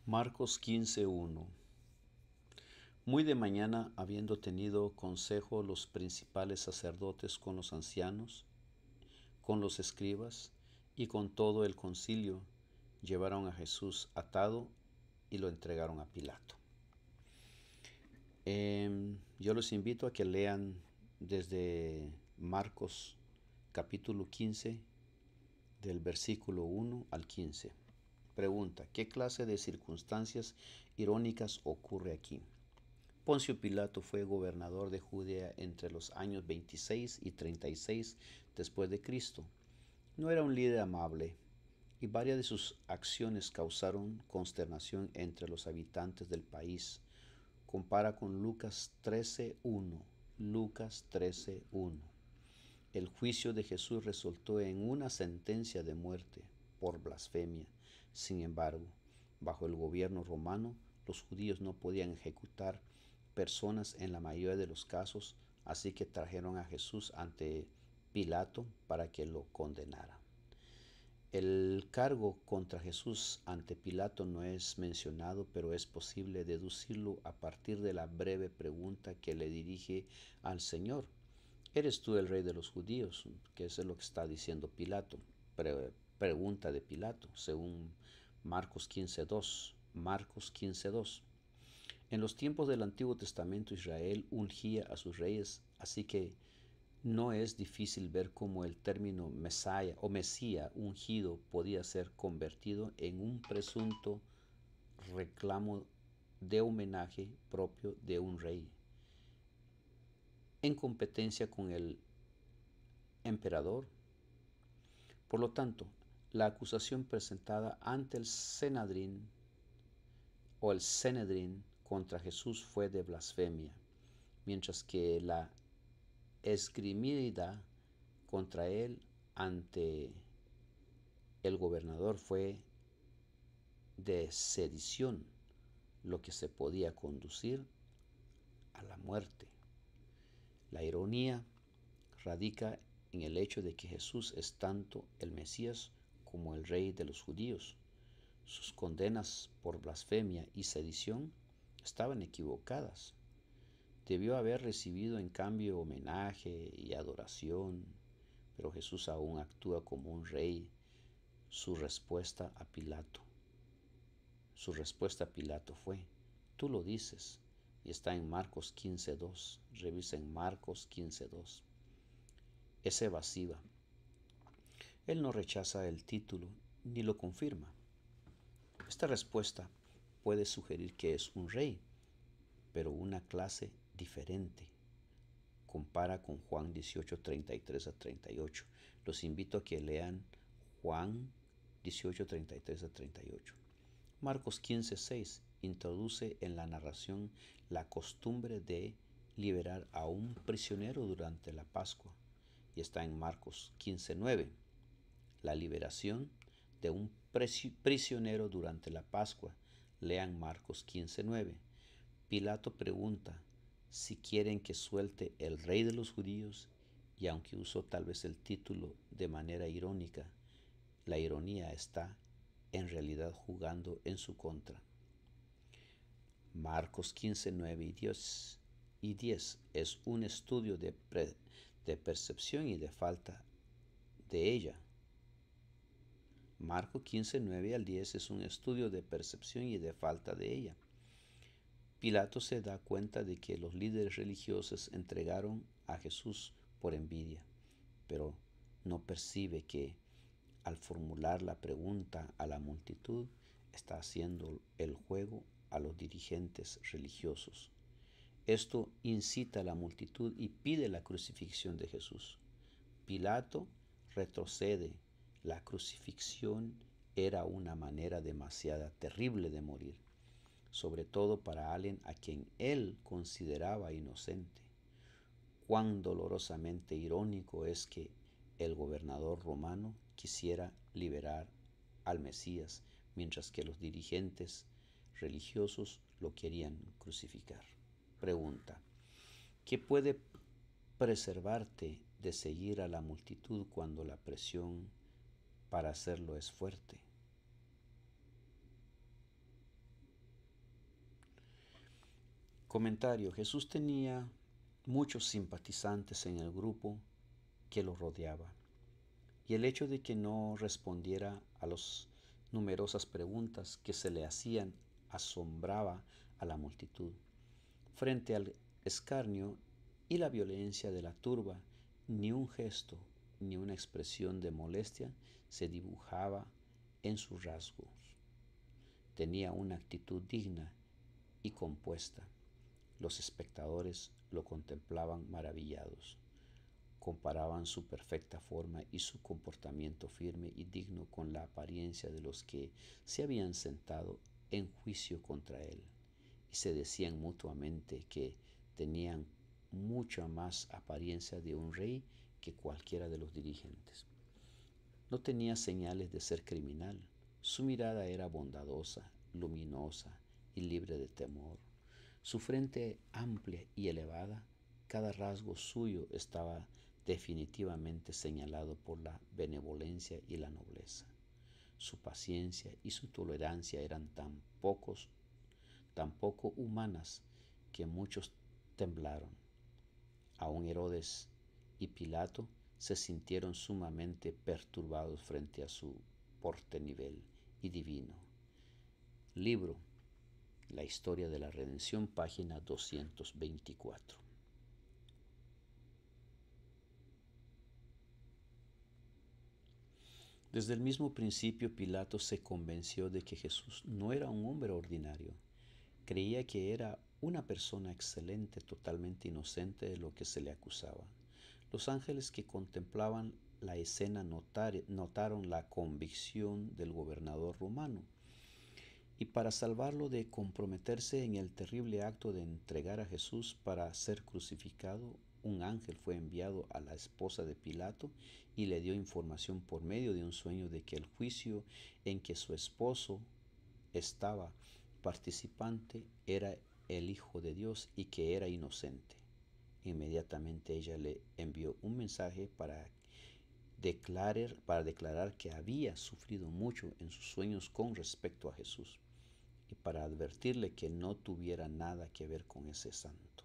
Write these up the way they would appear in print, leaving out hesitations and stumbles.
Marcos 15:1. Muy de mañana, habiendo tenido consejo los principales sacerdotes con los ancianos, con los escribas y con todo el concilio, llevaron a Jesús atado y lo entregaron a Pilato. Yo los invito a que lean desde Marcos capítulo 15, del versículo 1 al 15. Pregunta: ¿qué clase de circunstancias irónicas ocurre aquí? Poncio Pilato fue gobernador de Judea entre los años 26 y 36 después de Cristo. No era un líder amable y varias de sus acciones causaron consternación entre los habitantes del país. Compara con Lucas 13:1. Lucas 13:1. El juicio de Jesús resultó en una sentencia de muerte por blasfemia. Sin embargo, bajo el gobierno romano, los judíos no podían ejecutar personas en la mayoría de los casos, así que trajeron a Jesús ante Pilato para que lo condenara. El cargo contra Jesús ante Pilato no es mencionado, pero es posible deducirlo a partir de la breve pregunta que le dirige al Señor: ¿eres tú el rey de los judíos? Que eso es lo que está diciendo Pilato. Pregunta de Pilato, según Marcos 15:2. Marcos 15:2. En los tiempos del Antiguo Testamento, Israel ungía a sus reyes, así que no es difícil ver cómo el término Mesías o Mesía ungido podía ser convertido en un presunto reclamo de homenaje propio de un rey, en competencia con el emperador. Por lo tanto, la acusación presentada ante el Sanedrín contra Jesús fue de blasfemia, mientras que la esgrimida contra él ante el gobernador fue de sedición, lo que se podía conducir a la muerte. La ironía radica en el hecho de que Jesús es tanto el Mesías como el rey de los judíos. Sus condenas por blasfemia y sedición estaban equivocadas. Debió haber recibido en cambio homenaje y adoración, pero Jesús aún actúa como un rey. Su respuesta a Pilato fue: tú lo dices, y está en Marcos 15:2. Revisa en Marcos 15:2. Es evasiva. Él no rechaza el título ni lo confirma. Esta respuesta puede sugerir que es un rey, pero una clase diferente. Compara con Juan 18:33-38. Los invito a que lean Juan 18:33-38. Marcos 15:6 introduce en la narración la costumbre de liberar a un prisionero durante la Pascua, y está en Marcos 15:9. La liberación de un prisionero durante la Pascua. Lean Marcos 15:9. Pilato pregunta si quieren que suelte el rey de los judíos, y aunque usó tal vez el título de manera irónica, la ironía está en realidad jugando en su contra. Marcos 15:9 y 10 es un estudio de percepción y de falta de ella. Marcos 15:9 al 10 es un estudio de percepción y de falta de ella. Pilato se da cuenta de que los líderes religiosos entregaron a Jesús por envidia, pero no percibe que, al formular la pregunta a la multitud, está haciendo el juego a los dirigentes religiosos. Esto incita a la multitud y pide la crucifixión de Jesús. Pilato retrocede. La crucifixión era una manera demasiado terrible de morir, sobre todo para alguien a quien él consideraba inocente. Cuán dolorosamente irónico es que el gobernador romano quisiera liberar al Mesías, mientras que los dirigentes religiosos lo querían crucificar. Pregunta: ¿qué puede preservarte de seguir a la multitud cuando la presión para hacerlo es fuerte? Comentario. Jesús tenía muchos simpatizantes en el grupo que lo rodeaba, y el hecho de que no respondiera a las numerosas preguntas que se le hacían asombraba a la multitud. Frente al escarnio y la violencia de la turba, ni un gesto ni una expresión de molestia se dibujaba en sus rasgos. Tenía una actitud digna y compuesta. Los espectadores lo contemplaban maravillados. Comparaban su perfecta forma y su comportamiento firme y digno con la apariencia de los que se habían sentado en juicio contra él, y se decían mutuamente que tenían mucha más apariencia de un rey que cualquiera de los dirigentes. No tenía señales de ser criminal. Su mirada era bondadosa, luminosa y libre de temor. Su frente amplia y elevada, cada rasgo suyo estaba definitivamente señalado por la benevolencia y la nobleza. Su paciencia y su tolerancia eran tan poco humanas, que muchos temblaron. Aun Herodes y Pilato se sintieron sumamente perturbados frente a su porte nivel y divino. Libro La historia de la redención, página 224. Desde el mismo principio, Pilato se convenció de que Jesús no era un hombre ordinario. Creía que era una persona excelente, totalmente inocente de lo que se le acusaba. Los ángeles que contemplaban la escena notaron la convicción del gobernador romano, y para salvarlo de comprometerse en el terrible acto de entregar a Jesús para ser crucificado, un ángel fue enviado a la esposa de Pilato y le dio información por medio de un sueño de que el juicio en que su esposo estaba participante era el Hijo de Dios y que era inocente. Inmediatamente ella le envió un mensaje para declarar que había sufrido mucho en sus sueños con respecto a Jesús, y para advertirle que no tuviera nada que ver con ese santo.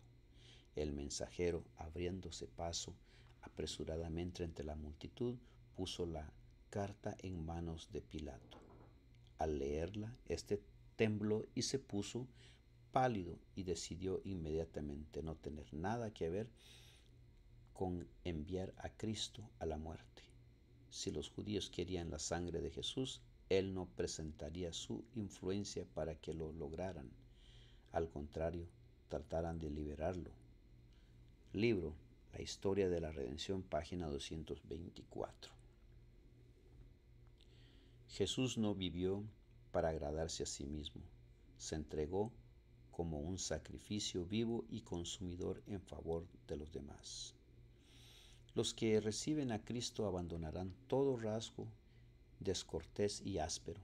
El mensajero, abriéndose paso apresuradamente entre la multitud, puso la carta en manos de Pilato. Al leerla, este tembló y se puso pálido y decidió inmediatamente no tener nada que ver con enviar a Cristo a la muerte. Si los judíos querían la sangre de Jesús, él no presentaría su influencia para que lo lograran. Al contrario, trataran de liberarlo. Libro La historia de la redención, página 224. Jesús no vivió para agradarse a sí mismo. Se entregó como un sacrificio vivo y consumidor en favor de los demás. Los que reciben a Cristo abandonarán todo rasgo descortés y áspero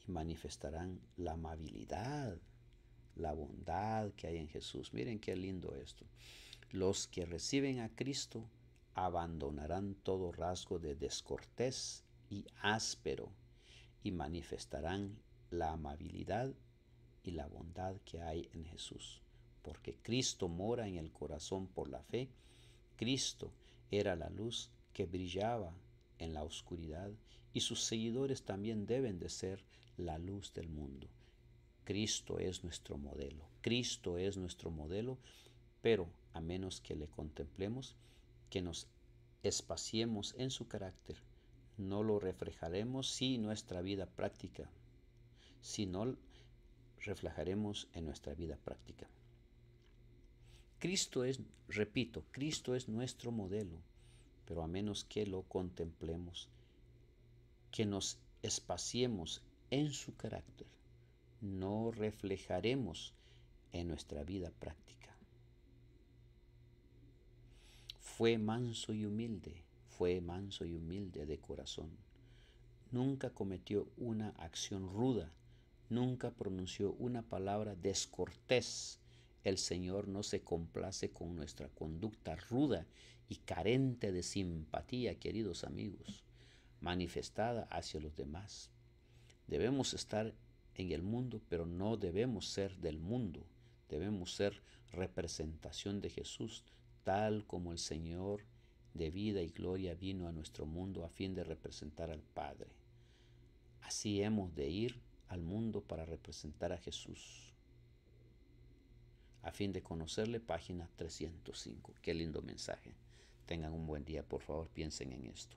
y manifestarán la amabilidad, la bondad que hay en Jesús. Miren qué lindo esto. Los que reciben a Cristo abandonarán todo rasgo de descortés y áspero y manifestarán la amabilidad y la bondad que hay en Jesús. Porque Cristo mora en el corazón por la fe. Cristo era la luz que brillaba en la oscuridad, y sus seguidores también deben de ser la luz del mundo. Cristo es nuestro modelo. Cristo es nuestro modelo, pero a menos que le contemplemos, que nos espaciemos en su carácter, no lo reflejaremos si nuestra vida práctica, si no reflejaremos en nuestra vida práctica. Cristo es, repito, Cristo es nuestro modelo, pero a menos que lo contemplemos, que nos espaciemos en su carácter, no reflejaremos en nuestra vida práctica. Fue manso y humilde de corazón. Nunca cometió una acción ruda, nunca pronunció una palabra descortés. El Señor no se complace con nuestra conducta ruda y carente de simpatía, queridos amigos, manifestada hacia los demás. Debemos estar en el mundo, pero no debemos ser del mundo. Debemos ser representación de Jesús, tal como el Señor de vida y gloria vino a nuestro mundo a fin de representar al Padre. Así hemos de ir al mundo para representar a Jesús, a fin de conocerle. Página 305. Qué lindo mensaje. Tengan un buen día, por favor, piensen en esto.